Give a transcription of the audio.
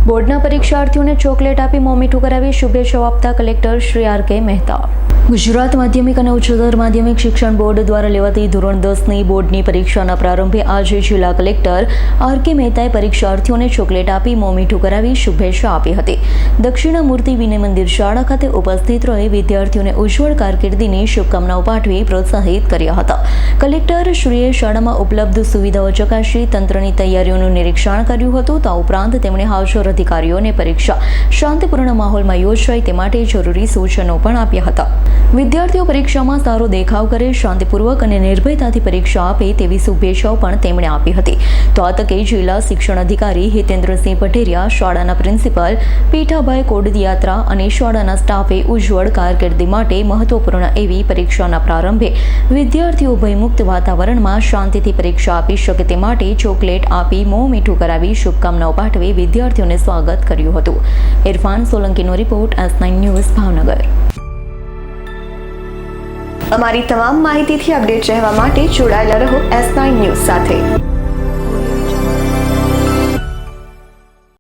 બોર્ડના પરીક્ષાર્થીઓને ચોકલેટ આપી મોં મીઠું કરાવી શુભેચ્છાઓ આપતા કલેક્ટર શ્રી આર.કે. મહેતા. ગુજરાત માધ્યમિક અને ઉચ્ચતર માધ્યમિક શિક્ષણ બોર્ડ દ્વારા લેવાતી ધોરણ 10ની બોર્ડની પરીક્ષાના પ્રારંભે આજે જિલ્લા કલેક્ટર આર.કે. મહેતાએ પરીક્ષાર્થીઓને ચોકલેટ આપી મોં મીઠું કરાવી શુભેચ્છા આપી હતી. દક્ષિણામૂર્તિ વિનય મંદિર શાળા ખાતે ઉપસ્થિત રહી વિદ્યાર્થીઓને ઉજ્જવળ કારકિર્દીની શુભકામનાઓ પાઠવી પ્રોત્સાહિત કર્યા હતા. કલેક્ટર શ્રીએ શાળામાં ઉપલબ્ધ સુવિધાઓ ચકાસી તંત્રની તૈયારીઓનું નિરીક્ષણ કર્યું હતું. આ ઉપરાંત તેમણે હાજર અધિકારીઓને પરીક્ષા શાંતિપૂર્ણ માહોલમાં યોજાય તે માટે જરૂરી સૂચનો પણ આપ્યા હતા. વિદ્યાર્થીઓ પરીક્ષામાં સારો દેખાવ કરે, શાંતિપૂર્વક અને નિર્ભયતાથી પરીક્ષા આપે તેવી શુભેચ્છાઓ પણ તેમણે આપી હતી. તો આ તકે જિલ્લા શિક્ષણ અધિકારી હિતેન્દ્રસિંહ પટેરિયા, શાળાના પ્રિન્સિપલ પીઠાભાઈ કોડદિયાત્રા અને શાળાના સ્ટાફે ઉજ્જવળ કારકિર્દી માટે મહત્વપૂર્ણ એવી પરીક્ષાના પ્રારંભે વિદ્યાર્થીઓ ભયમુક્ત વાતાવરણમાં શાંતિથી પરીક્ષા આપી શકે તે માટે ચોકલેટ આપી મોં મીઠું કરાવી શુભકામનાઓ પાઠવી વિદ્યાર્થીઓને સ્વાગત કર્યું હતું. ઇરફાન સોલંકીનો રિપોર્ટ, S9 ન્યૂઝ, ભાવનગર. અમારી તમામ માહિતીથી અપડેટ રહેવા માટે જોડાયેલા રહો S9 ન્યૂઝ સાથે.